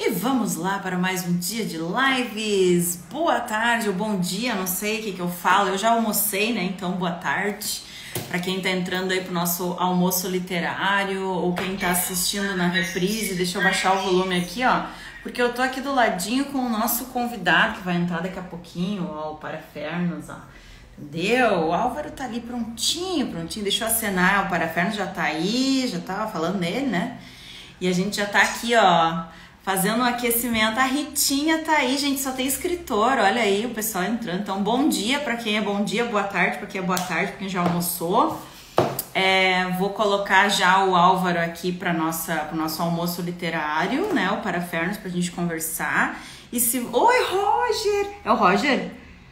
E vamos lá para mais um dia de lives. Boa tarde ou bom dia, não sei o que eu falo. Eu já almocei, né? Então, boa tarde. Para quem está entrando aí pro nosso almoço literário ou quem está assistindo na reprise, deixa eu baixar o volume aqui, ó. Porque eu tô aqui do ladinho com o nosso convidado que vai entrar daqui a pouquinho, ó, o Parafernos, ó. Entendeu? O Álvaro tá ali prontinho. Deixa eu acenar, o Parafernos já tá aí, já tava falando nele, né? E a gente já tá aqui, ó, fazendo um aquecimento. A Ritinha tá aí, gente, só tem escritor, olha aí o pessoal entrando. Então, bom dia para quem é bom dia, boa tarde para quem é boa tarde, para quem já almoçou. Vou colocar já o Álvaro aqui para pro nosso almoço literário, né, o Parafernos, pra gente conversar. Oi, Roger! É o Roger?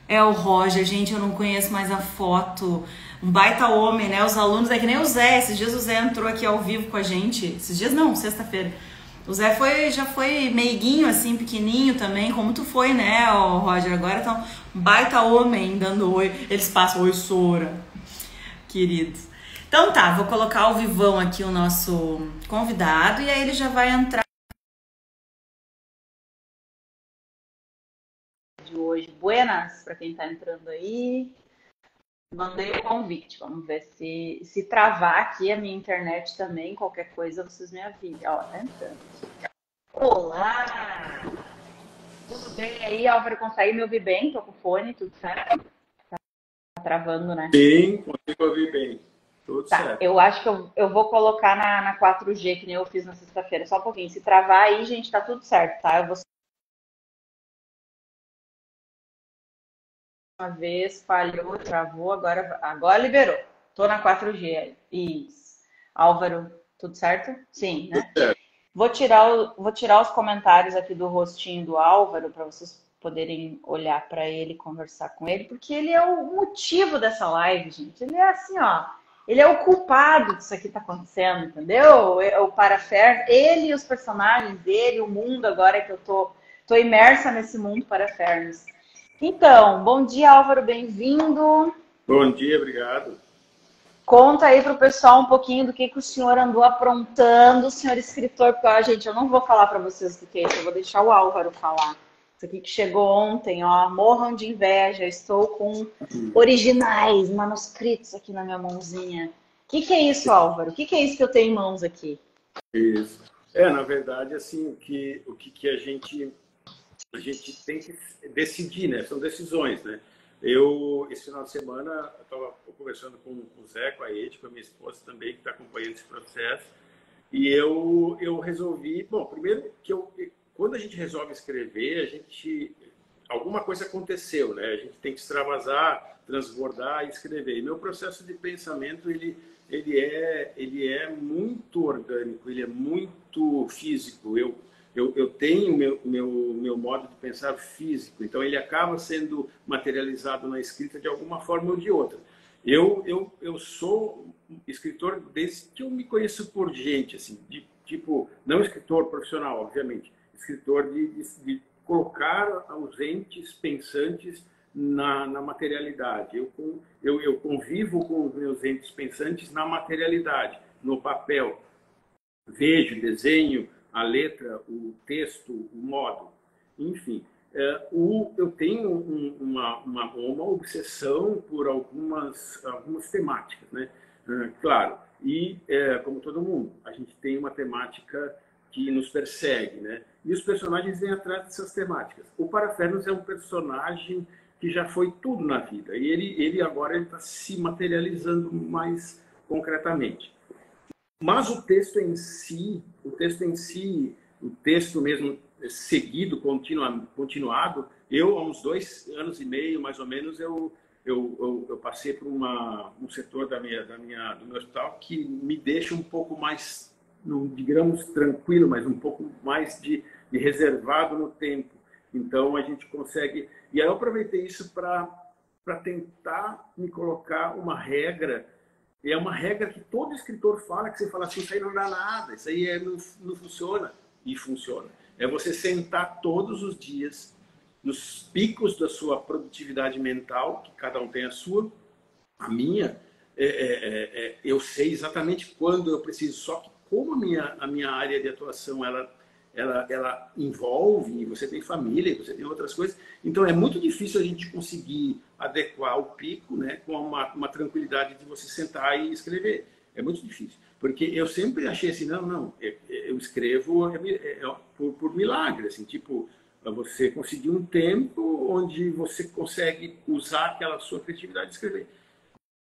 É o Roger, gente, eu não conheço mais a foto. Um baita homem, né? Os alunos, é que nem o Zé. Esses dias o Zé entrou aqui ao vivo com a gente. Esses dias não, sexta-feira. O Zé já foi meiguinho, assim, pequenininho também, como tu foi, né, Roger? Agora tá um baita homem dando oi. Eles passam, oi, Sora, querido. Então tá, vou colocar ao vivão aqui o nosso convidado e aí ele já vai entrar de hoje. Buenas, para quem tá entrando aí. Mandei o convite, vamos ver se travar aqui a minha internet também, qualquer coisa vocês me avisem. Ó, tá entrando. Olá! Tudo bem aí, Álvaro? Consegue me ouvir bem? Tô com fone, tudo certo? Tá travando, né? Sim, consigo ouvir bem. Tudo Tá, certo. eu acho que eu vou colocar na 4G, que nem eu fiz na sexta-feira, só um pouquinho. Se travar aí, gente, tá tudo certo, tá? Eu vou uma vez, falhou, travou, agora liberou. Tô na 4G aí. Isso. Álvaro, tudo certo? Sim, Tudo né? certo. Vou tirar os comentários aqui do rostinho do Álvaro para vocês poderem olhar para ele, conversar com ele, porque ele é o motivo dessa live, gente. Ele é assim, ó. Ele é o culpado disso aqui tá acontecendo, entendeu? O Parafernos, ele e os personagens dele, o mundo agora que eu tô imersa nesse mundo Parafernos. Então, bom dia, Álvaro, bem-vindo. Bom dia, obrigado. Conta aí para o pessoal um pouquinho do que o senhor andou aprontando, senhor escritor, porque, ó, gente, eu não vou falar para vocês do que é isso, eu vou deixar o Álvaro falar. Isso aqui que chegou ontem, ó, morram de inveja, estou com originais, manuscritos aqui na minha mãozinha. O que é isso, Álvaro? O que é isso que eu tenho em mãos aqui? Isso. Na verdade, assim, o que a gente tem que decidir, né? São decisões, né? Esse final de semana, eu estava conversando com o Zé, com a Ed, com a minha esposa também, que está acompanhando esse processo, e eu resolvi, bom, primeiro que quando a gente resolve escrever, alguma coisa aconteceu, né? A gente tem que extravasar, transbordar e escrever. E meu processo de pensamento, ele é muito orgânico, ele é muito físico. Eu tenho meu modo de pensar físico, então ele acaba sendo materializado na escrita de alguma forma ou de outra. Eu sou escritor desde que eu me conheço por gente, assim, tipo, não escritor profissional, obviamente, escritor de colocar os entes pensantes na materialidade. Eu convivo com os meus entes pensantes na materialidade, no papel. Vejo, desenho, a letra, o texto, o modo, enfim. Eu tenho uma obsessão por algumas temáticas, né? Claro, como todo mundo, a gente tem uma temática que nos persegue, né? E os personagens vêm atrás dessas temáticas. O Parafernos é um personagem que já foi tudo na vida, e ele agora está se materializando mais concretamente. Mas o texto mesmo seguido, continuado, há uns 2 anos e meio, mais ou menos, eu passei por um setor do meu hospital que me deixa um pouco mais, não digamos tranquilo, mas um pouco mais de reservado no tempo. Então a gente consegue. E aí eu aproveitei isso para tentar me colocar uma regra. É uma regra que todo escritor fala, que você fala assim, isso aí não dá nada, isso aí não funciona. E funciona. É você sentar todos os dias nos picos da sua produtividade mental, que cada um tem a sua, a minha, eu sei exatamente quando eu preciso, só que como a minha área de atuação ela envolve, você tem família, você tem outras coisas. Então, é muito difícil a gente conseguir adequar o pico, né, com uma tranquilidade de você sentar e escrever. É muito difícil. Porque eu sempre achei assim, não, eu escrevo por milagre, assim, tipo, você conseguir um tempo onde você consegue usar aquela sua criatividade de escrever.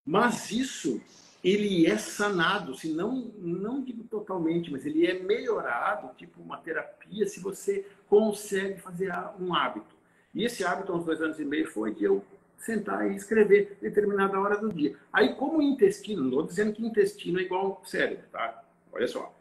Mas isso, ele é sanado, se não digo totalmente, mas ele é melhorado, tipo uma terapia, se você consegue fazer um hábito. E esse hábito, há uns 2 anos e meio, foi de eu sentar e escrever determinada hora do dia. Aí, como o intestino, não estou dizendo que intestino é igual ao cérebro, tá? Olha só,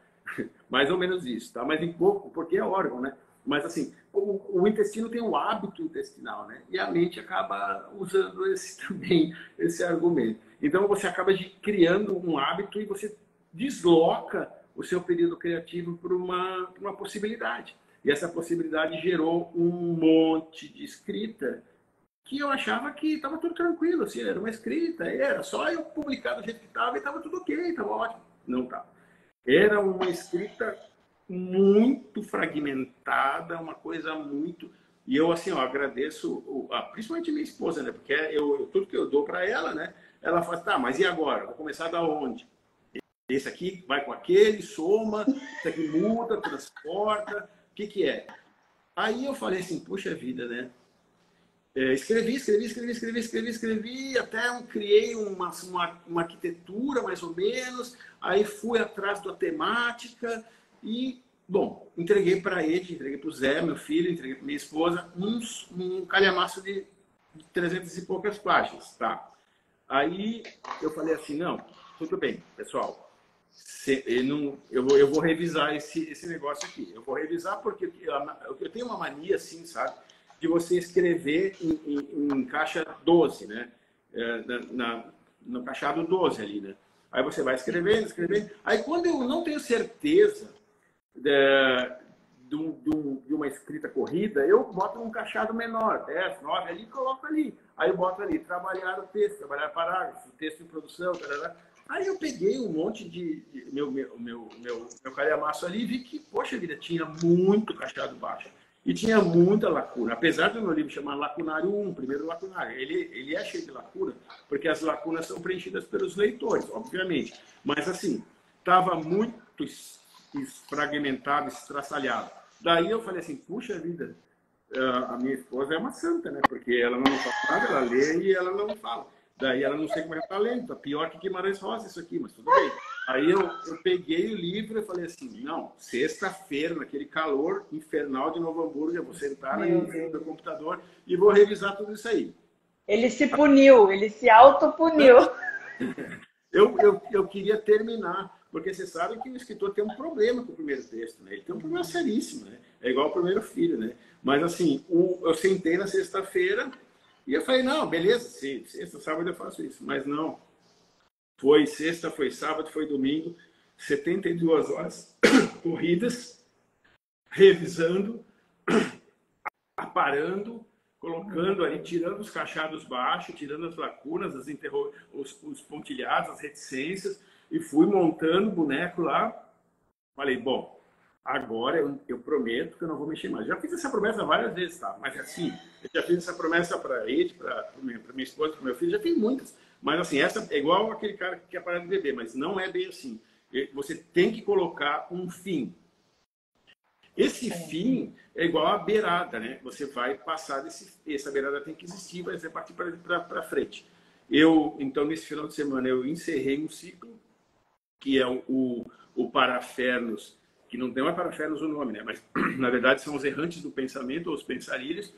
mais ou menos isso, tá? Mas em pouco, porque é órgão, né? Mas assim, o intestino tem o hábito intestinal, né? E a mente acaba usando também esse argumento. Então você acaba criando um hábito e você desloca o seu período criativo para uma possibilidade. E essa possibilidade gerou um monte de escrita que eu achava que estava tudo tranquilo, assim, era uma escrita, era só eu publicar do jeito que estava e estava tudo ok, estava ótimo. Não estava. Era uma escrita muito fragmentada, uma coisa muito... E eu, assim, ó, agradeço, principalmente minha esposa, né? Porque tudo que eu dou para ela, né? Ela fala, tá, mas e agora? Vou começar da onde? Esse aqui vai com aquele, soma, isso aqui muda, transporta, o que é? Aí eu falei assim, puxa vida, né? Escrevi, até criei uma arquitetura, mais ou menos, aí fui atrás da temática e, bom, entreguei para ele, entreguei para o Zé, meu filho, entreguei para minha esposa, um calhamaço de 300 e poucas páginas, tá? Aí eu falei assim, não, tudo bem, pessoal, eu vou revisar esse negócio aqui, eu vou revisar porque eu tenho uma mania assim, sabe? De você escrever em caixa 12, né? No caixado 12 ali, né? Aí você vai escrevendo. Aí quando eu não tenho certeza de uma escrita corrida, eu boto um caixado menor, 10, 9 ali e coloco ali. Aí eu boto ali, trabalhar o texto, trabalhar parágrafo, texto em produção, tarará. Aí eu peguei um monte de meu calhamaço ali e vi que, poxa vida, tinha muito caixado baixo. E tinha muita lacuna. Apesar do meu livro chamar Lacunário 1, primeiro lacunário, ele é cheio de lacuna, porque as lacunas são preenchidas pelos leitores, obviamente. Mas, assim, estava muito fragmentado, estraçalhado. Daí eu falei assim, puxa vida, a minha esposa é uma santa, né? Porque ela não fala nada, ela lê e ela não fala. Daí ela não sei como é que está lendo, tá pior que Guimarães Rosa isso aqui, mas tudo bem. Aí eu peguei o livro e falei assim, não, sexta-feira, naquele calor infernal de Novo Hamburgo, eu vou sentar na frente do computador e vou revisar tudo isso aí. Ele se puniu, ele se autopuniu. Eu queria terminar, porque você sabe que o escritor tem um problema com o primeiro texto, né? Ele tem um problema seríssimo, né? É igual o primeiro filho, né? Mas assim, eu sentei na sexta-feira e eu falei, não, beleza, sexta, sábado eu faço isso. Mas não. Foi sexta, foi sábado, foi domingo, 72 horas corridas, revisando, aparando, colocando ali, tirando os caixados baixos, tirando as lacunas, os pontilhados, as reticências, e fui montando o boneco lá. Falei, bom, agora eu prometo que eu não vou mexer mais. Já fiz essa promessa várias vezes, tá? Mas assim, eu já fiz essa promessa para ele, para minha esposa, para meu filho, já fiz muitas. Mas assim, essa é igual aquele cara que quer parar de beber, mas não é bem assim. Você tem que colocar um fim. Esse fim é igual a beirada, né? Você vai passar essa beirada tem que existir, vai ser partir para frente. Então, nesse final de semana, eu encerrei um ciclo, que é o Parafernos, que não tem mais Parafernos o nome, né? Mas, na verdade, são os errantes do pensamento, ou os pensarilhos.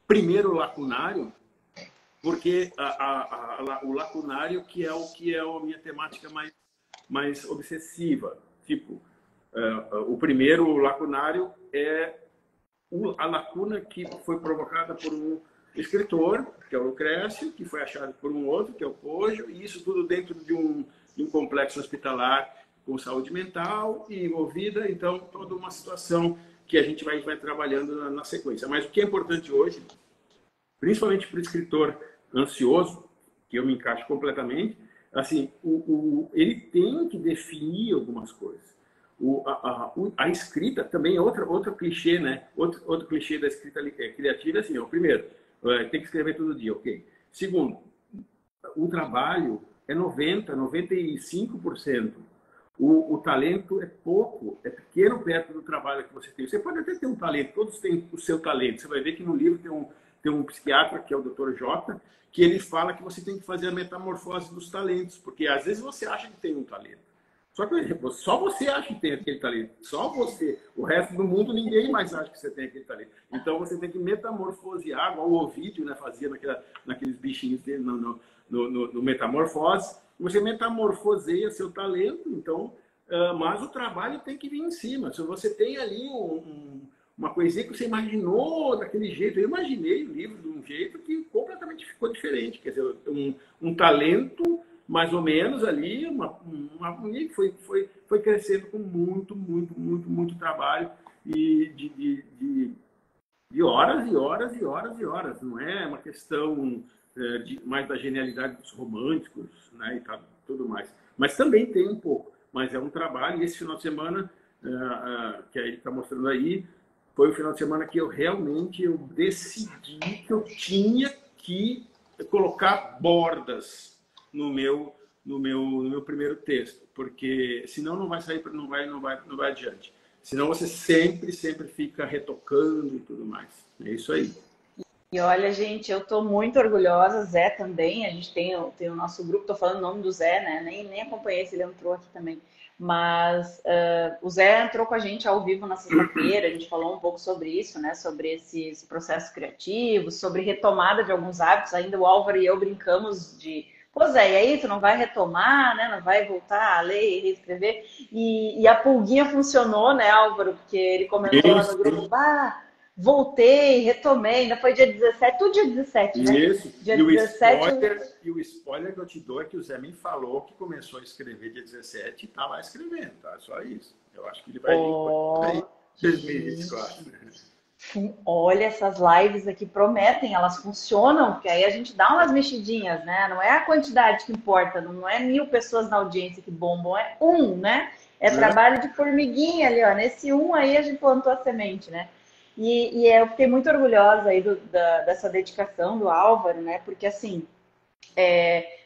Primeiro, o lacunário, porque o lacunário que é a minha temática mais obsessiva. Tipo, o primeiro lacunário é a lacuna que foi provocada por um escritor, que é o Lucrécio, que foi achado por um outro, que é o Pojo, e isso tudo dentro de um complexo hospitalar com saúde mental e envolvida, então toda uma situação que a gente vai trabalhando na sequência. Mas o que é importante hoje, principalmente para o escritor ansioso, que eu me encaixo completamente, assim, ele tem que definir algumas coisas. A escrita também é outro clichê, né? Outro clichê da escrita criativa é assim, ó, primeiro, tem que escrever todo dia, ok? Segundo, o trabalho é 95%. O talento é pouco, é pequeno perto do trabalho que você tem. Você pode até ter um talento, todos têm o seu talento. Você vai ver que no livro tem um psiquiatra, que é o Dr. J, que ele fala que você tem que fazer a metamorfose dos talentos, porque às vezes você acha que tem um talento. Só que só você acha que tem aquele talento. Só você. O resto do mundo, ninguém mais acha que você tem aquele talento. Então você tem que metamorfosear, igual o Ovídio, né, fazia naqueles bichinhos dele no Metamorfose. Você metamorfoseia seu talento, então, mas o trabalho tem que vir em cima. Se você tem ali uma coisinha que você imaginou daquele jeito, eu imaginei o livro de um jeito que completamente ficou diferente. Quer dizer, um talento mais ou menos ali, foi crescendo com muito trabalho e de horas e horas e horas e horas. Não é uma questão mais da genialidade dos românticos, né, e tudo mais. Mas também tem um pouco. Mas é um trabalho, e esse final de semana, que ele está mostrando aí, foi o final de semana que eu decidi que eu tinha que colocar bordas no meu primeiro texto, porque senão não vai sair, não vai adiante. Senão você sempre fica retocando e tudo mais. É isso aí. E olha, gente, eu tô muito orgulhosa, Zé também, a gente tem o nosso grupo, tô falando o nome do Zé, né? Nem acompanhei se ele entrou aqui também. Mas o Zé entrou com a gente ao vivo na sexta-feira, a gente falou um pouco sobre isso, né? Sobre esse processo criativo, sobre retomada de alguns hábitos. Ainda o Álvaro e eu brincamos de, pô, Zé, e aí tu não vai retomar, né? Não vai voltar a ler e reescrever? E a pulguinha funcionou, né, Álvaro? Porque ele comentou lá no grupo, voltei, retomei, ainda foi dia 17, tudo dia 17, né? Isso, dia e 17... o spoiler que eu te dou é que o Zé me falou que começou a escrever dia 17 e tá lá escrevendo, tá? Só isso. Eu acho que ele vai vir 2024. Olha, essas lives aqui prometem, elas funcionam, porque aí a gente dá umas mexidinhas, né? Não é a quantidade que importa, não é 1000 pessoas na audiência que bombam, é né? É trabalho de formiguinha ali, ó. Nesse aí a gente plantou a semente, né? E eu fiquei muito orgulhosa aí dessa dedicação do Álvaro, né? Porque assim,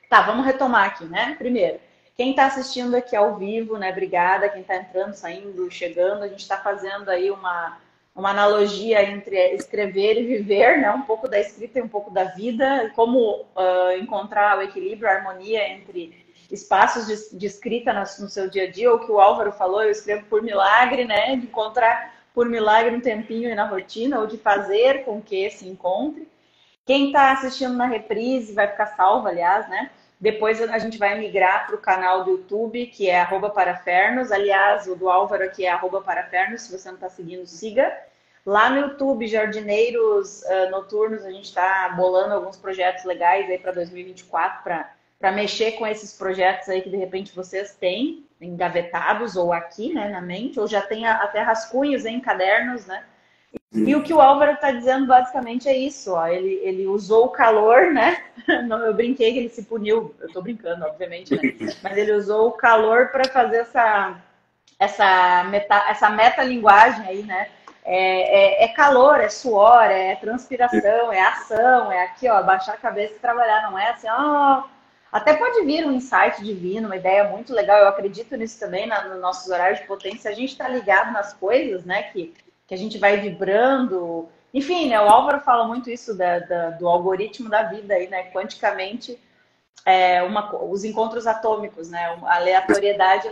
vamos retomar aqui, né? Primeiro, quem está assistindo aqui ao vivo, né? Obrigada. Quem está entrando, saindo, chegando, a gente está fazendo aí uma analogia entre escrever e viver, né? Um pouco da escrita e um pouco da vida, como encontrar o equilíbrio, a harmonia entre espaços de escrita no seu dia a dia, ou que o Álvaro falou, eu escrevo por milagre, né? De encontrar por milagre um tempinho aí na rotina, ou de fazer com que se encontre. Quem está assistindo na reprise, vai ficar salvo, aliás, né? Depois a gente vai migrar para o canal do YouTube, que é @parafernos. Aliás, o do Álvaro aqui é @parafernos. Se você não está seguindo, siga. Lá no YouTube, Jardineiros Noturnos, a gente está bolando alguns projetos legais aí para 2024, para mexer com esses projetos aí que de repente vocês têm engavetados ou aqui, né, na mente, ou já tem até rascunhos em cadernos, né? E o que o Álvaro está dizendo basicamente é isso, ó. Ele usou o calor, né? Eu brinquei que ele se puniu, eu estou brincando, obviamente, né? Mas ele usou o calor para fazer essa metalinguagem aí, né? É calor, é suor, é transpiração, é ação, é aqui, ó, baixar a cabeça e trabalhar, não é assim, até pode vir um insight divino, uma ideia muito legal, eu acredito nisso também, nos nossos horários de potência, a gente está ligado nas coisas, né, que a gente vai vibrando, enfim, né, o Álvaro fala muito isso do algoritmo da vida aí, né, quanticamente, os encontros atômicos, né, a aleatoriedade,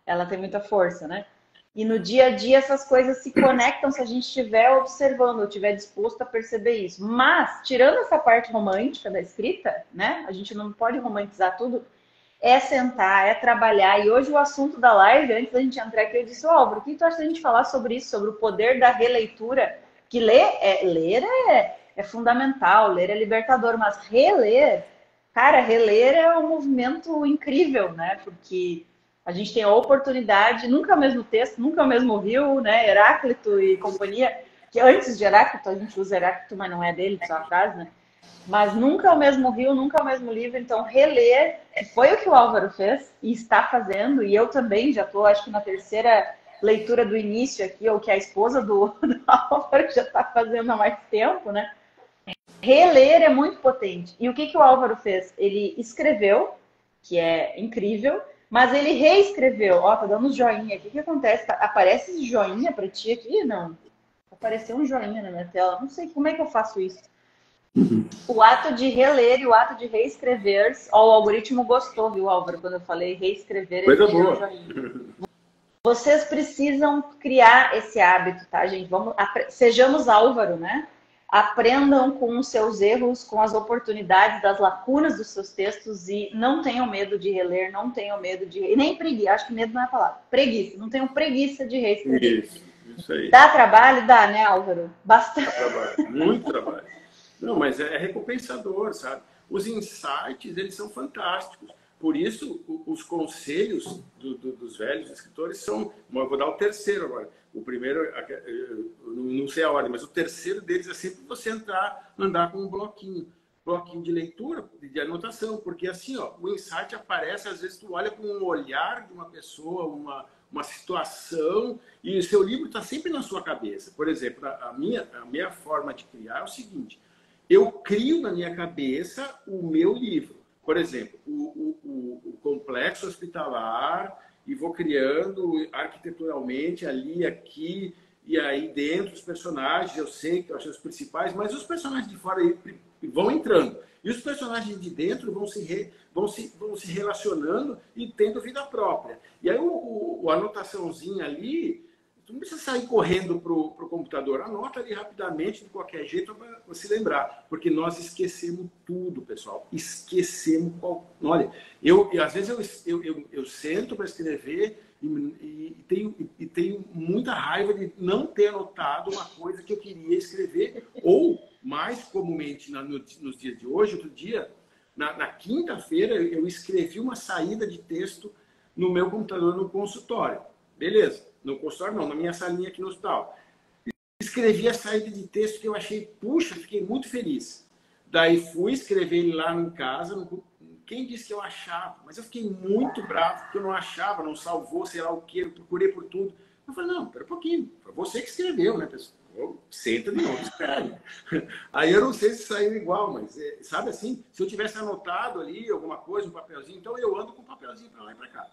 ela tem muita força, né, e no dia a dia essas coisas se conectam se a gente estiver observando, ou estiver disposto a perceber isso. Mas, tirando essa parte romântica da escrita, né? A gente não pode romantizar tudo. É sentar, é trabalhar. E hoje o assunto da live, antes da gente entrar aqui, eu disse, Álvaro, o que tu acha da gente falar sobre isso? Sobre o poder da releitura? Que ler é fundamental, ler é libertador, mas reler, cara, reler é um movimento incrível, né? Porque a gente tem a oportunidade, nunca é o mesmo texto, nunca é o mesmo rio, né? Heráclito e companhia, que antes de Heráclito, a gente usa Heráclito, mas não é dele, só a frase, né? Mas nunca é o mesmo rio, nunca é o mesmo livro. Então, reler, que foi o que o Álvaro fez e está fazendo, e eu também já estou, acho que na terceira leitura do início aqui, ou que a esposa do Álvaro já está fazendo há mais tempo, né? Reler é muito potente. E o que o Álvaro fez? Ele escreveu, que é incrível, mas ele reescreveu. Ó, tá dando um joinha aqui. O que acontece? Aparece esse joinha para ti aqui? Não. Apareceu um joinha na minha tela. Não sei como é que eu faço isso. O ato de reler e o ato de reescrever. Ó, o algoritmo gostou, viu, Álvaro? Quando eu falei reescrever, ele Coisa deu um boa. joinha. Vocês precisam criar esse hábito, tá, gente? Sejamos Álvaro, né? Aprendam com os seus erros, com as oportunidades, das lacunas dos seus textos e não tenham medo de reler, não tenham medo de... E nem preguiça, acho que medo não é a palavra. Preguiça, não tenham preguiça de reescrever. Isso aí. Dá trabalho? Dá, né, Álvaro? Bastante. Dá trabalho, muito trabalho. Não, mas é recompensador, sabe? Os insights, eles são fantásticos. Por isso, os conselhos dos velhos escritores são... Eu vou dar o terceiro agora. O primeiro, não sei a ordem, mas o terceiro deles é sempre você andar com um bloquinho de leitura, de anotação, porque assim, ó, o insight aparece, às vezes tu olha com um olhar de uma pessoa, uma situação, e o seu livro está sempre na sua cabeça. Por exemplo, a minha forma de criar é o seguinte: eu crio na minha cabeça o meu livro. Por exemplo, o complexo hospitalar, e vou criando arquiteturalmente ali, aqui, e aí dentro os personagens, eu sei que são os principais, mas os personagens de fora vão entrando. E os personagens de dentro vão se relacionando e tendo vida própria. E aí a anotaçãozinha ali, tu não precisa sair correndo para o computador. Anota ali rapidamente, de qualquer jeito, para você lembrar. Porque nós esquecemos tudo, pessoal. Esquecemos. Olha, às vezes eu sento para escrever e tenho muita raiva de não ter anotado uma coisa que eu queria escrever. Ou, mais comumente, nos dias de hoje, outro dia, na quinta-feira, eu escrevi uma saída de texto no meu computador no consultório. Beleza. No consultório não, na minha salinha aqui no hospital. Escrevi a saída de texto que eu achei, puxa, fiquei muito feliz. Daí fui escrever ele lá em casa. Quem disse que eu achava? Mas eu fiquei muito bravo porque eu não achava, não salvou, sei lá o quê, eu procurei por tudo. Eu falei, não, pera um pouquinho, foi você que escreveu, né, pessoal? Senta de novo, escreve. Aí eu não sei se saiu igual, mas sabe assim, se eu tivesse anotado ali alguma coisa, um papelzinho, então eu ando com um papelzinho para lá e para cá.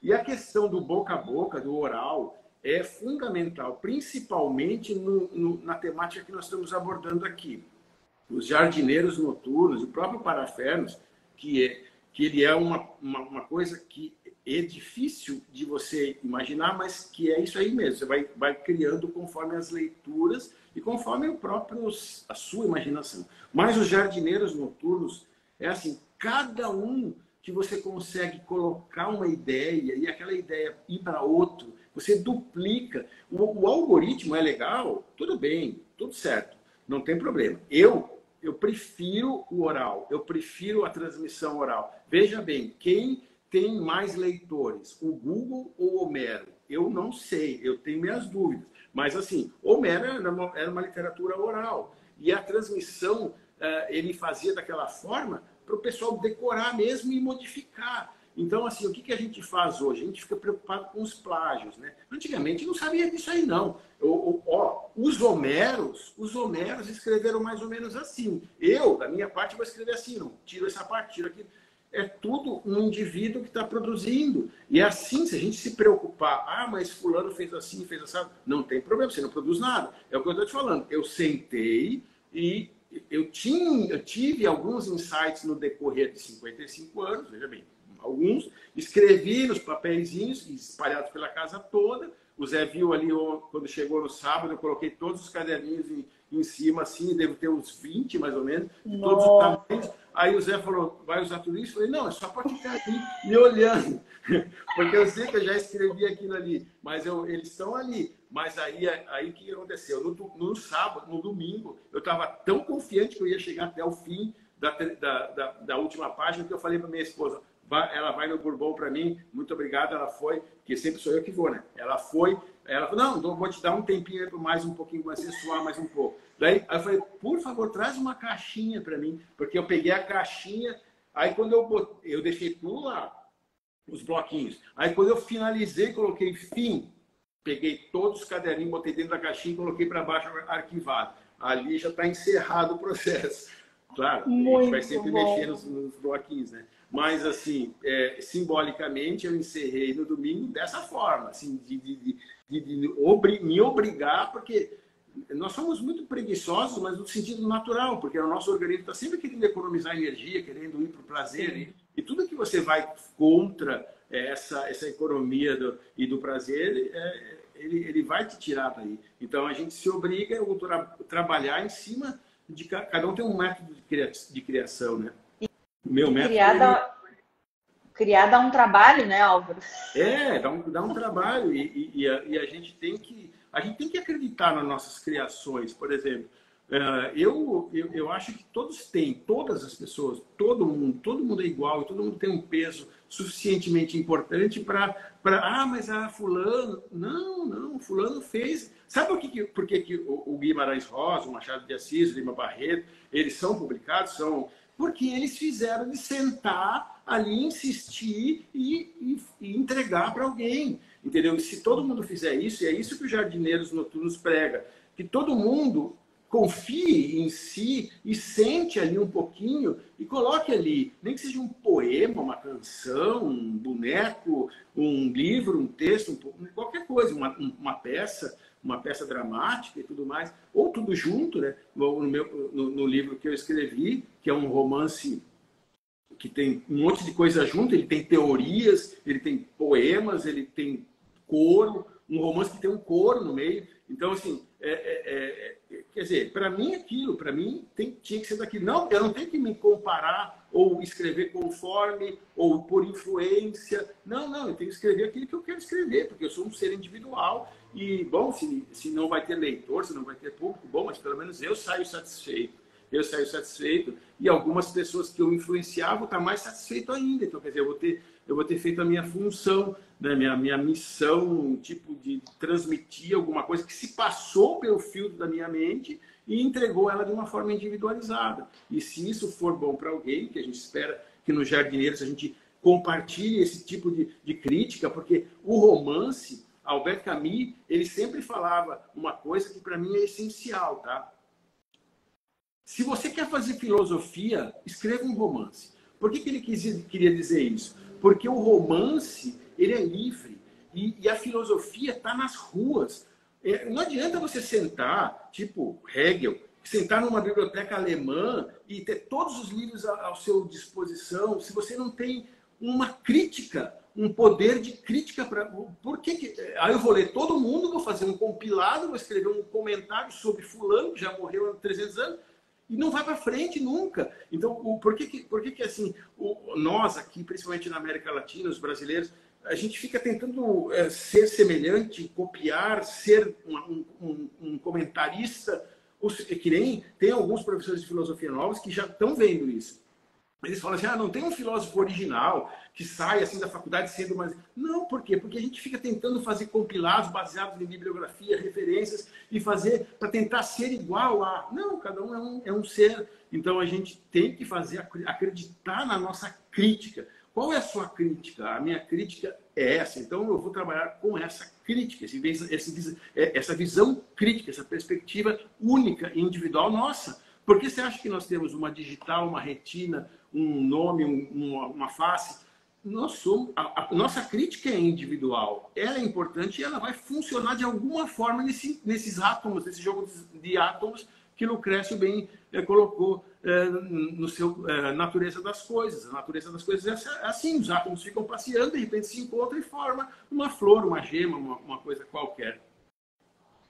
E a questão do boca a boca, do oral, é fundamental, principalmente na temática que nós estamos abordando aqui. Os jardineiros noturnos, o próprio Parafernos, que ele é uma coisa que é difícil de você imaginar, mas que é isso aí mesmo. Você vai criando conforme as leituras e conforme a sua imaginação. Mas os jardineiros noturnos, é assim, cada um que você consegue colocar uma ideia e aquela ideia ir para outro, você duplica. O algoritmo é legal, tudo bem, tudo certo, não tem problema. Eu prefiro o oral, eu prefiro a transmissão oral. Veja bem, quem tem mais leitores, o Google ou o Homero? Eu não sei, eu tenho minhas dúvidas. Mas, assim, Homero era uma literatura oral. E a transmissão, ele fazia daquela forma para o pessoal decorar mesmo e modificar. Então, assim, o que a gente faz hoje? A gente fica preocupado com os plágios, né? Antigamente não sabia disso aí, não. Os Homeros escreveram mais ou menos assim. Eu, da minha parte, vou escrever assim, não tiro essa parte, tiro aquilo. É tudo um indivíduo que está produzindo. E é assim, se a gente se preocupar, mas fulano fez assim, fez assim, não tem problema, você não produz nada. É o que eu estou te falando. Eu sentei e eu tive alguns insights no decorrer de 55 anos, veja bem, alguns, escrevi nos papeizinhos espalhados pela casa toda. O Zé viu ali, quando chegou no sábado, eu coloquei todos os caderninhos em cima, assim, devo ter uns 20 mais ou menos, de todos os tamanhos. Aí o Zé falou, vai usar tudo isso? Eu falei, não, é só para ficar aqui me olhando, porque eu sei que eu já escrevi aquilo ali, mas eles estão ali. Mas aí o que aconteceu? No sábado, no domingo, eu estava tão confiante que eu ia chegar até o fim da última página que eu falei para minha esposa, ela vai no Bourbon para mim, muito obrigado, ela foi, porque sempre sou eu que vou, né? Ela foi, ela falou, não, vou te dar um tempinho aí, mais um pouquinho, mais suar mais um pouco. Daí eu falei, por favor, traz uma caixinha para mim, porque eu peguei a caixinha, aí quando eu deixei tudo lá, os bloquinhos. Aí quando eu finalizei, coloquei fim, peguei todos os caderninhos, botei dentro da caixinha e coloquei para baixo arquivado. Ali já está encerrado o processo. Claro, a gente vai sempre mexer nos bloquinhos, né? Mas, assim, simbolicamente, eu encerrei no domingo dessa forma, assim, de me obrigar, porque nós somos muito preguiçosos, mas no sentido natural, porque o nosso organismo está sempre querendo economizar energia, querendo ir para o prazer, e tudo que você vai contra essa economia e do prazer, ele vai te tirar daí. Então, a gente se obriga a trabalhar em cima de... Cada um tem um método de criação, né? O meu método... Criar dá um trabalho, né, Álvaro? Dá um trabalho. E a gente tem que acreditar nas nossas criações. Por exemplo, eu acho que todas as pessoas, todo mundo é igual, todo mundo tem um peso suficientemente importante para mas fulano, não, fulano fez. Sabe por que o Guimarães Rosa, o Machado de Assis, o Lima Barreto, eles são publicados? Porque eles fizeram de sentar ali, insistir e entregar para alguém, entendeu? E se todo mundo fizer isso, e é isso que os Jardineiros Noturnos prega, que todo mundo confie em si e sente ali um pouquinho e coloque ali, nem que seja um poema, uma canção, um boneco, um livro, um texto, qualquer coisa, uma peça dramática e tudo mais, ou tudo junto, né? No livro que eu escrevi, que é um romance que tem um monte de coisa junto, ele tem teorias, ele tem poemas, ele tem coro, um romance que tem um coro no meio. Então, assim, quer dizer, para mim tinha que ser daquilo. Não, eu não tenho que me comparar ou escrever conforme ou por influência. Não, eu tenho que escrever aquilo que eu quero escrever, porque eu sou um ser individual e, bom, se não vai ter leitor, se não vai ter público, bom, mas pelo menos eu saio satisfeito. E algumas pessoas que eu influenciava vão estar mais satisfeito ainda. Então, quer dizer, eu vou ter feito a minha função, né? minha missão, tipo de transmitir alguma coisa que se passou pelo filtro da minha mente e entregou ela de uma forma individualizada. E se isso for bom para alguém, que a gente espera que no Jardineiros a gente compartilhe esse tipo de crítica, porque o romance, Albert Camus, ele sempre falava uma coisa que para mim é essencial, tá? Se você quer fazer filosofia, escreva um romance. Por que ele queria dizer isso? Porque o romance, ele é livre. E a filosofia está nas ruas. Não adianta você sentar, tipo Hegel, sentar numa biblioteca alemã e ter todos os livros à sua disposição, se você não tem uma crítica, um poder de crítica para... Aí eu vou ler todo mundo, vou fazer um compilado, vou escrever um comentário sobre fulano, que já morreu há 300 anos, e não vai para frente nunca. Então, por que assim, nós aqui, principalmente na América Latina, os brasileiros, a gente fica tentando ser semelhante, copiar, ser um comentarista, que nem tem alguns professores de filosofia novos que já estão vendo isso. Eles falam assim, não tem um filósofo original que sai assim da faculdade sendo mais... Não, por quê? Porque a gente fica tentando fazer compilados baseados em bibliografia, referências, e fazer para tentar ser igual a... Não, cada um é um ser. Então a gente tem que acreditar na nossa crítica. Qual é a sua crítica? A minha crítica é essa. Então eu vou trabalhar com essa crítica, essa visão crítica, essa perspectiva única e individual nossa. Por que você acha que nós temos uma digital, uma retina, um nome, uma face? A nossa crítica é individual. Ela é importante e ela vai funcionar de alguma forma nesses átomos, nesse jogo de átomos que Lucrécio bem colocou no seu Natureza das Coisas. A natureza das coisas é assim, os átomos ficam passeando, de repente se encontram e formam uma flor, uma gema, uma coisa qualquer.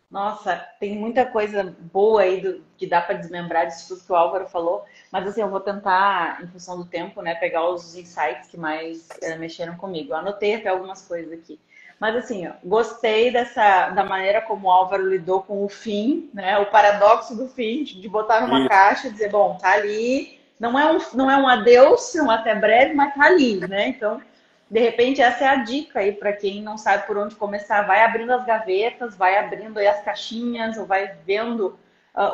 Nossa, tem muita coisa boa aí que dá para desmembrar disso tudo que o Álvaro falou, mas assim, eu vou tentar, em função do tempo, né, pegar os insights que mais mexeram comigo. Eu anotei até algumas coisas aqui. Mas assim, ó, gostei da maneira como o Álvaro lidou com o fim, né, o paradoxo do fim, de botar numa caixa e dizer, bom, tá ali, não é um adeus, um até breve, mas tá ali, né? Então, de repente, essa é a dica aí para quem não sabe por onde começar. Vai abrindo as gavetas, vai abrindo aí as caixinhas, ou vai vendo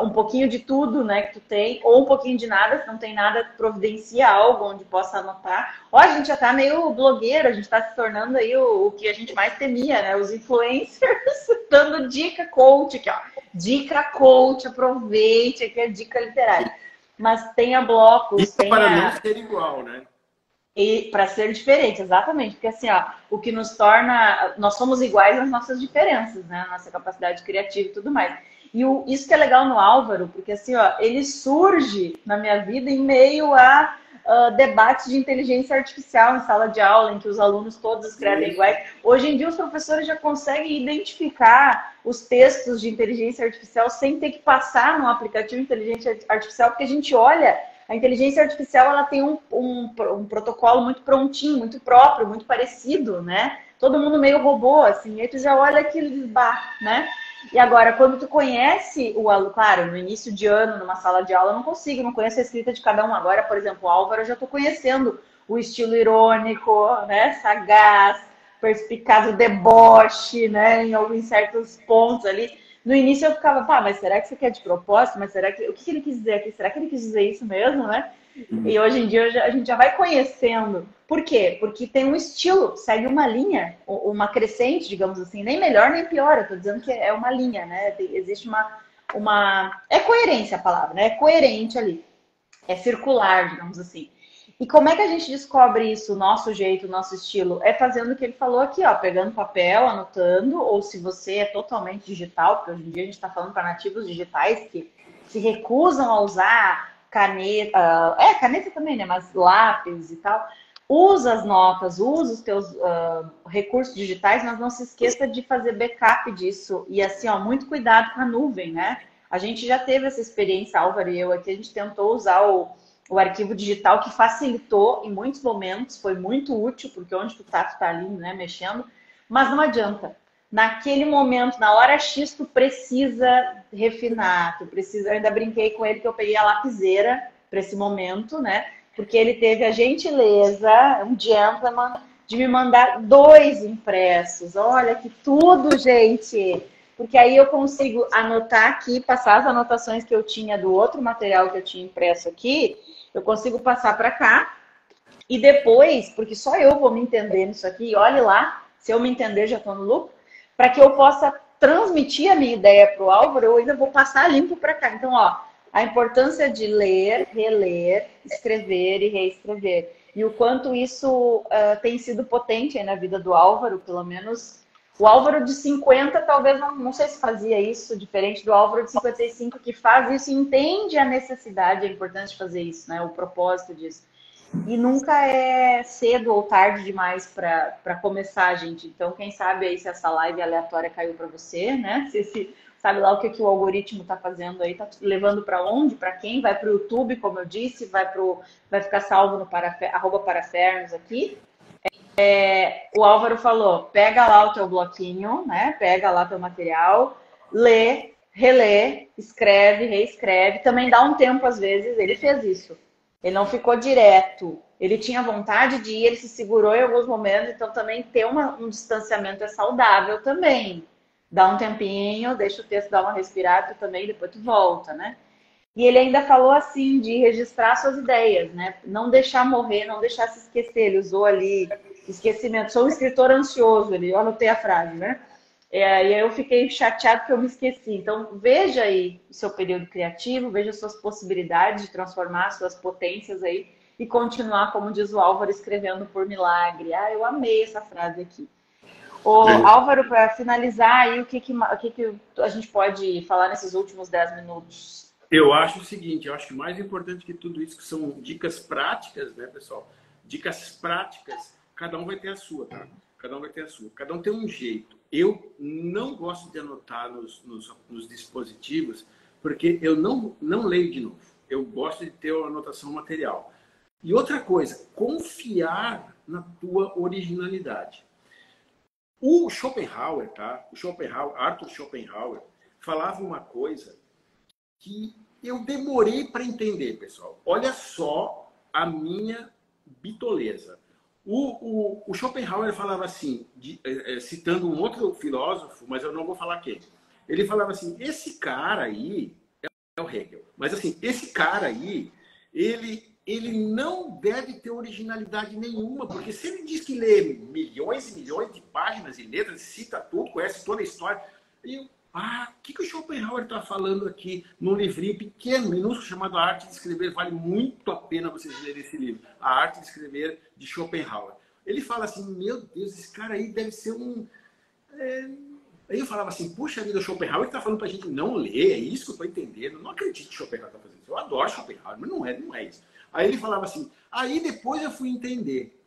um pouquinho de tudo, né, que tu tem, ou um pouquinho de nada, se não tem nada, providencia algo onde possa anotar. Ó, a gente já tá meio blogueiro, a gente tá se tornando aí o que a gente mais temia, né? Os influencers dando dica coach aqui, ó. Dica coach, aproveite, aqui é dica literária. Mas tenha blocos, Isso para não ser igual, né? E para ser diferente, exatamente. Porque assim, ó, o que nos torna. Nós somos iguais às nossas diferenças, né? Nossa capacidade criativa e tudo mais. E isso que é legal no Álvaro, porque assim, ó, ele surge na minha vida em meio a debates de inteligência artificial em sala de aula, em que os alunos todos escrevem iguais. Hoje em dia, os professores já conseguem identificar os textos de inteligência artificial sem ter que passar no aplicativo de inteligência artificial, porque a gente olha. A inteligência artificial ela tem um protocolo muito prontinho, muito próprio, muito parecido, né? Todo mundo meio robô, assim, aí tu já olha aquilo e diz, bah, né? E agora, quando tu conhece o aluno, claro, no início de ano, numa sala de aula, eu não consigo, não conheço a escrita de cada um. Agora, por exemplo, o Álvaro, eu já estou conhecendo o estilo irônico, né? Sagaz, perspicaz, o deboche, né? Em certos pontos ali. No início eu ficava, pá, mas será que isso aqui é de propósito? Mas será que. O que ele quis dizer aqui? Será que ele quis dizer isso mesmo, né? E hoje em dia a gente já vai conhecendo. Por quê? Porque tem um estilo, segue uma linha, uma crescente, digamos assim, nem melhor nem pior. Eu tô dizendo que é uma linha, né? Existe uma. É coerência a palavra, né? É coerente ali. É circular, digamos assim. E como é que a gente descobre isso, o nosso jeito, o nosso estilo? É fazendo o que ele falou aqui, ó, pegando papel, anotando, ou se você é totalmente digital, porque hoje em dia a gente está falando para nativos digitais que se recusam a usar caneta, caneta também, né? Mas lápis e tal. Usa as notas, usa os teus recursos digitais, mas não se esqueça de fazer backup disso. E assim, ó, muito cuidado com a nuvem, né? A gente já teve essa experiência, Álvaro e eu aqui, a gente tentou usar o arquivo digital, que facilitou em muitos momentos, foi muito útil, porque onde tu tá ali, né, mexendo, mas não adianta. Naquele momento, na hora X, tu precisa refinar, tu precisa. Eu ainda brinquei com ele que eu peguei a lapiseira para esse momento, né? Porque ele teve a gentileza, um gentleman, de me mandar 2 impressos. Olha que tudo, gente! Porque aí eu consigo anotar aqui, passar as anotações que eu tinha do outro material que eu tinha impresso aqui, eu consigo passar para cá e depois, porque só eu vou me entender nisso aqui, olhe lá, se eu me entender já estou no lucro, para que eu possa transmitir a minha ideia para o Álvaro, eu ainda vou passar limpo para cá. Então, ó, a importância de ler, reler, escrever e reescrever. E o quanto isso tem sido potente aí na vida do Álvaro, pelo menos. O Álvaro de 50 talvez não sei se fazia isso, diferente do Álvaro de 55 que faz isso e entende a necessidade, a importância de fazer isso, né? O propósito disso. E nunca é cedo ou tarde demais para começar, gente. Então, quem sabe aí se essa live aleatória caiu para você, né? Se sabe lá o que o algoritmo está fazendo aí, tá levando para onde, para quem? Vai para o YouTube, como eu disse, vai ficar salvo no @parafernos aqui. O Álvaro falou, pega lá o teu bloquinho, né? Pega lá teu material, lê, relê, escreve, reescreve. Também dá um tempo, às vezes, ele fez isso. Ele não ficou direto. Ele tinha vontade de ir, ele se segurou em alguns momentos, então também ter um distanciamento é saudável também. Dá um tempinho, deixa o texto dar uma respirada também, depois tu volta, né? E ele ainda falou assim, de registrar suas ideias, né? Não deixar morrer, não deixar se esquecer. Ele usou ali esquecimento. Sou um escritor ansioso, eu anotei a frase, né? E aí eu fiquei chateado que eu me esqueci. Então, veja aí o seu período criativo, veja suas possibilidades de transformar suas potências aí e continuar, como diz o Álvaro, escrevendo por milagre. Ah, eu amei essa frase aqui. Ô, Álvaro, para finalizar aí, o que a gente pode falar nesses últimos 10 minutos? Eu acho o seguinte, eu acho que mais importante que tudo isso, que são dicas práticas, né, pessoal? Dicas práticas, cada um vai ter a sua, tá? Cada um vai ter a sua. Cada um tem um jeito. Eu não gosto de anotar nos dispositivos, porque eu não leio de novo. Eu gosto de ter a anotação material. E outra coisa, confiar na tua originalidade. O Schopenhauer, tá? Arthur Schopenhauer, falava uma coisa que eu demorei para entender, pessoal. Olha só a minha bitoleza. O Schopenhauer falava assim, citando um outro filósofo, mas eu não vou falar quem. Ele falava assim, esse cara aí, é o Hegel, mas assim, esse cara aí, ele não deve ter originalidade nenhuma, porque se ele diz que lê milhões e milhões de páginas e letras, cita tudo, conhece toda a história, o que o Schopenhauer está falando aqui num livrinho pequeno, minúsculo, chamado A Arte de Escrever? Vale muito a pena vocês lerem esse livro, A Arte de Escrever, de Schopenhauer. Ele fala assim, meu Deus, esse cara aí deve ser um... Aí eu falava assim, puxa vida, o Schopenhauer está falando para a gente não ler, é isso que eu estou entendendo. Não acredito que o Schopenhauer está fazendo isso. Eu adoro Schopenhauer, mas não é isso. Aí ele falava assim, aí depois eu fui entender.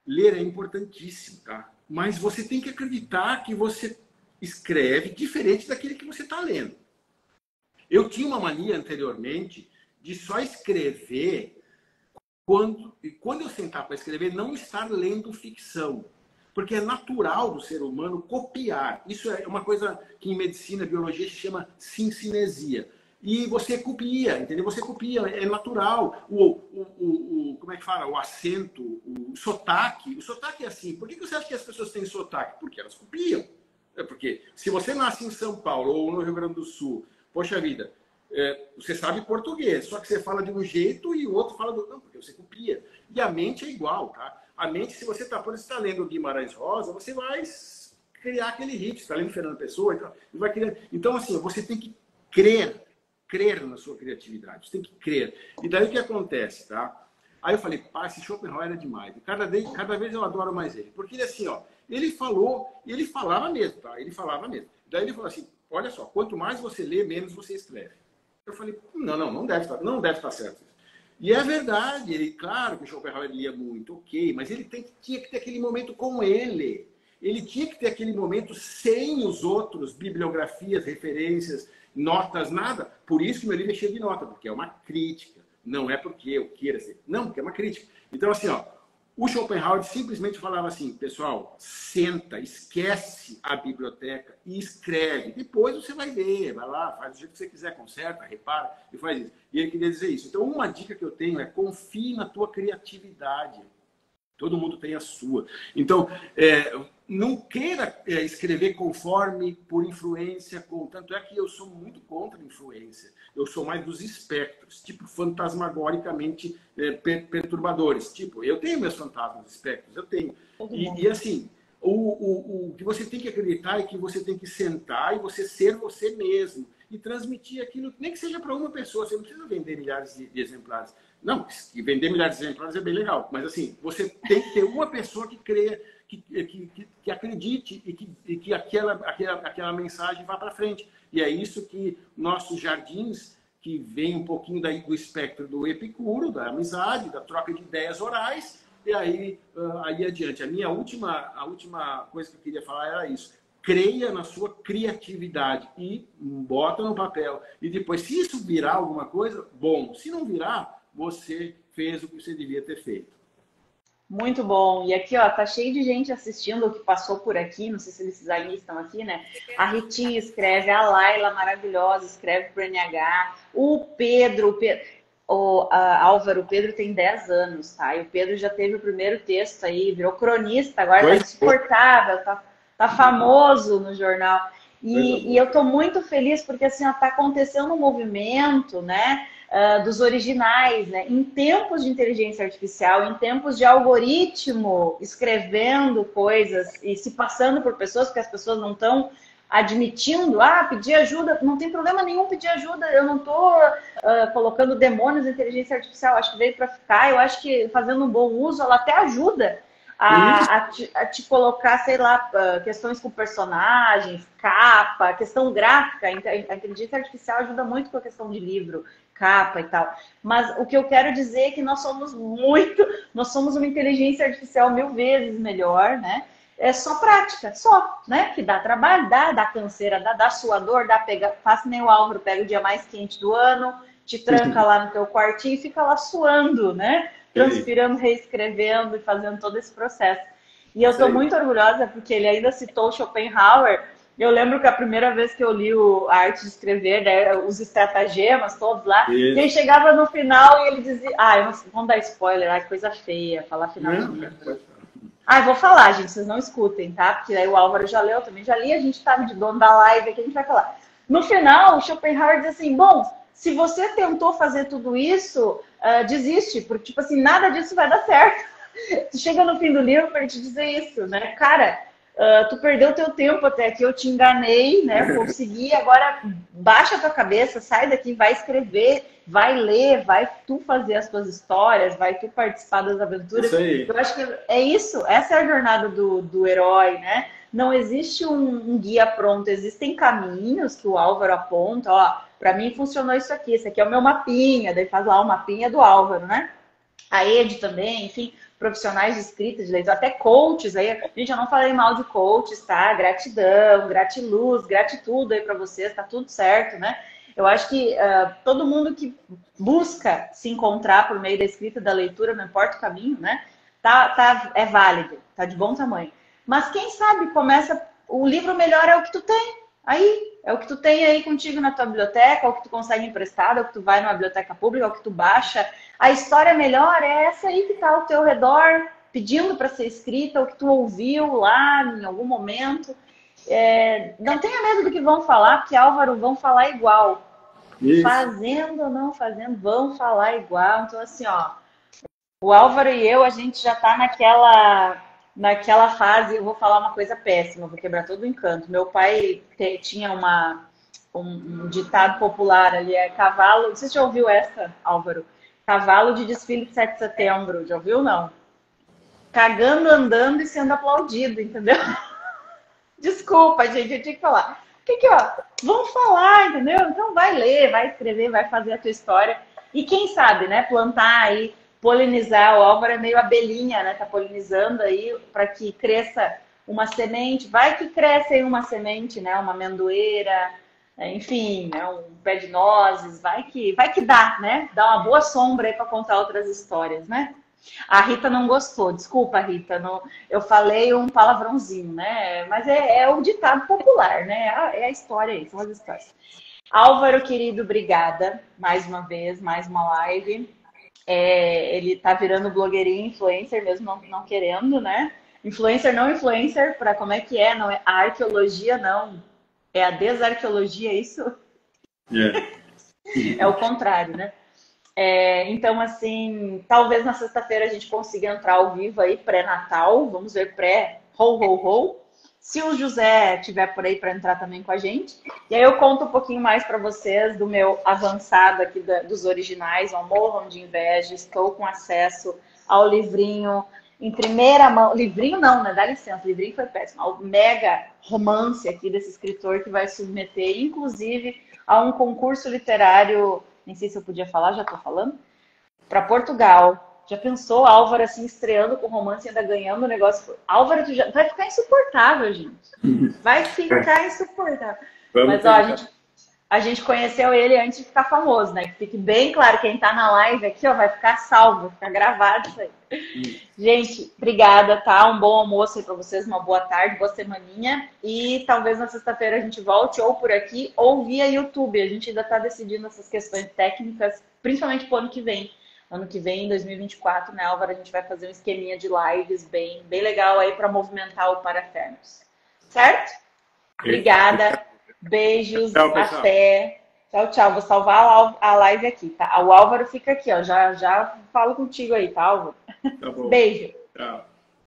Ler é importantíssimo, tá? Mas você tem que acreditar que você escreve diferente daquele que você está lendo. Eu tinha uma mania anteriormente de só escrever quando eu sentar para escrever, não estar lendo ficção. Porque é natural do ser humano copiar. Isso é uma coisa que em medicina, biologia, se chama sincinesia. E você copia, entendeu? Você copia, é natural. Como é que fala? O acento, o sotaque. O sotaque é assim. Por que você acha que as pessoas têm sotaque? Porque elas copiam. É porque se você nasce em São Paulo ou no Rio Grande do Sul, poxa vida, você sabe português, só que você fala de um jeito e o outro fala do... Não, porque você copia. E a mente é igual, tá? A mente, se você está lendo Guimarães Rosa, você vai criar aquele ritmo. Você está lendo Fernando Pessoa, então, vai criar... Então, assim, você tem que crer na sua criatividade. Você tem que crer. E daí o que acontece, tá? Aí eu falei, esse Schopenhauer é demais. Cada vez eu adoro mais ele. Porque ele, assim, ó, ele falou, e ele falava mesmo, tá? Ele falava mesmo. Daí ele falou assim, olha só, quanto mais você lê, menos você escreve. Eu falei, não deve estar certo. E é verdade, claro que o Schopenhauer lia muito, ok, mas ele tinha que ter aquele momento com ele. Ele tinha que ter aquele momento sem os outros, bibliografias, referências, notas, nada. Por isso que meu livro é cheio de nota, porque é uma crítica. Não é porque eu queira ser. Não, porque é uma crítica. Então, assim, ó, o Schopenhauer simplesmente falava assim, pessoal, senta, esquece a biblioteca e escreve. Depois você vai ler, vai lá, faz do jeito que você quiser, conserta, repara e faz isso. E ele queria dizer isso. Então, uma dica que eu tenho é confie na tua criatividade. Todo mundo tem a sua. Então, não queira escrever conforme, por influência. Tanto é que eu sou muito contra a influência. Eu sou mais dos espectros, tipo, fantasmagoricamente perturbadores. Tipo, eu tenho meus fantasmas espectros, eu tenho. E assim, o que você tem que acreditar é que você tem que sentar e você ser você mesmo. E transmitir aquilo, nem que seja para uma pessoa. Você não precisa vender milhares de exemplares. Não, vender milhares de exemplares é bem legal. Mas assim, você tem que ter uma pessoa que creia, que acredite e que aquela mensagem vá para frente. E é isso que nossos jardins, que vem um pouquinho do espectro do Epicuro, da amizade, da troca de ideias orais, e aí adiante. A última coisa que eu queria falar era isso. Creia na sua criatividade e bota no papel. E depois, se isso virar alguma coisa, bom. Se não virar, você fez o que você devia ter feito. Muito bom. E aqui, ó, tá cheio de gente assistindo o que passou por aqui. Não sei se eles ainda estão aqui, né? A Ritinha escreve, a Laila, maravilhosa, escreve pro NH. O Pedro, Álvaro, o Pedro tem 10 anos, tá? E o Pedro já teve o primeiro texto aí, virou cronista, agora tá insuportável, tá famoso no jornal. E eu tô muito feliz porque, assim, ó, tá acontecendo um movimento, né? Dos originais, né? Em tempos de inteligência artificial, em tempos de algoritmo escrevendo coisas e se passando por pessoas, porque as pessoas não estão admitindo, pedir ajuda, não tem problema nenhum pedir ajuda, eu não estou colocando demônios na inteligência artificial, acho que veio para ficar, eu acho que fazendo um bom uso, ela até ajuda a te colocar, sei lá, questões com personagens, capa, questão gráfica, a inteligência artificial ajuda muito com a questão de livro, capa e tal. Mas o que eu quero dizer é que nós somos uma inteligência artificial 1000 vezes melhor, né? É só prática, né? Que dá trabalho, dá canseira, dá suador, faz nem o Álvaro, pega o dia mais quente do ano, te tranca lá no teu quartinho e fica lá suando, né? Transpirando, reescrevendo e fazendo todo esse processo. E eu estou muito orgulhosa porque ele ainda citou Schopenhauer. Eu lembro que a primeira vez que eu li a Arte de Escrever, né, os estratagemas todos lá, Isso. quem chegava no final e ele dizia, eu não, vamos dar spoiler, que coisa feia, falar final de livro. Eu vou falar, gente, vocês não escutem, tá? Porque aí o Álvaro já leu, eu também já li, a gente tá de dono da live aqui, a gente vai falar. No final, o Schopenhauer diz assim, bom, se você tentou fazer tudo isso, desiste, porque, tipo assim, nada disso vai dar certo. Tu chega no fim do livro para te dizer isso, né? Cara, tu perdeu teu tempo até aqui, eu te enganei, né? Eu consegui, agora baixa a tua cabeça, sai daqui, vai escrever, vai ler, vai tu fazer as tuas histórias, vai tu participar das aventuras. Isso aí. Eu acho que é isso, essa é a jornada do herói, né? Não existe um guia pronto, existem caminhos que o Álvaro aponta, ó, para mim funcionou isso aqui, esse aqui é o meu mapinha, daí faz lá o mapinha do Álvaro, né? A Ed também, enfim, profissionais de escrita, de leitura, até coaches aí. Gente, eu não falei mal de coaches, tá? Gratidão, gratiluz, gratitude aí para vocês, tá tudo certo, né? Eu acho que todo mundo que busca se encontrar por meio da escrita e da leitura, não importa o caminho, né? É válido, tá de bom tamanho. Mas quem sabe começa, o livro melhor é o que tu tem aí, é o que tu tem aí contigo na tua biblioteca, é o que tu consegue emprestado, é o que tu vai numa biblioteca pública, é o que tu baixa. A história melhor é essa aí que tá ao teu redor, pedindo para ser escrita, o que tu ouviu lá em algum momento. Não tenha medo do que vão falar, porque, Álvaro, vão falar igual. Isso. Fazendo ou não fazendo, vão falar igual. Então, assim, ó, o Álvaro e eu, a gente já tá naquela fase. Eu vou falar uma coisa péssima, vou quebrar todo o encanto. Meu pai tinha um ditado popular ali, cavalo. Não sei se você já ouviu essa, Álvaro. Cavalo de desfile de 7 de setembro. Já ouviu, não? Cagando, andando e sendo aplaudido, entendeu? Desculpa, gente, eu tinha que falar. Porque, ó, vão falar, entendeu? Então vai ler, vai escrever, vai fazer a tua história. E quem sabe, né, plantar aí, polinizar. O Álvaro é meio abelhinha, né? Tá polinizando aí para que cresça uma semente. Vai que cresce aí uma semente, né? Uma amendoeira, enfim, né? Um pé de nozes. Vai que dá, né? Dá uma boa sombra aí para contar outras histórias, né? A Rita não gostou, desculpa, Rita, eu falei um palavrãozinho, né? Mas é o ditado popular, né? É a história aí, são as histórias. Álvaro, querido, obrigada mais uma vez, mais uma live. Ele tá virando blogueirinho, influencer, mesmo não querendo, né? Influencer, não influencer, para como é que é? Não é a arqueologia, não. É a desarqueologia, é isso? É o contrário, né? Então, assim, talvez na sexta-feira a gente consiga entrar ao vivo aí, pré-natal. Vamos ver pré-ho-ho-ho. Se o José estiver por aí para entrar também com a gente. E aí eu conto um pouquinho mais para vocês do meu avançado aqui dos originais. Não morram de inveja. Estou com acesso ao livrinho em primeira mão. Livrinho não, né? Dá licença, livrinho foi péssimo. Ao mega romance aqui desse escritor que vai submeter, inclusive, a um concurso literário. Nem sei se eu podia falar, já tô falando. Para Portugal. Já pensou, Álvaro, assim, estreando com romance e ainda ganhando o negócio? Álvaro, vai ficar insuportável, gente. Vai ficar insuportável. Mas, ó, a gente conheceu ele antes de ficar famoso, né? Que fique bem claro, quem tá na live aqui, ó, vai ficar salvo, vai ficar gravado isso aí. Gente, obrigada, tá? Um bom almoço aí pra vocês, uma boa tarde, boa semaninha. E talvez na sexta-feira a gente volte ou por aqui ou via YouTube. A gente ainda tá decidindo essas questões técnicas, principalmente pro ano que vem. Ano que vem, em 2024, né, Álvaro, a gente vai fazer um esqueminha de lives bem legal aí para movimentar o Parafernos. Certo? Obrigada. Beijos. Tchau, até. Tchau, tchau. Vou salvar a live aqui, tá? O Álvaro fica aqui, ó. Já falo contigo aí, tá, Álvaro? Tá bom. Beijo. Tchau.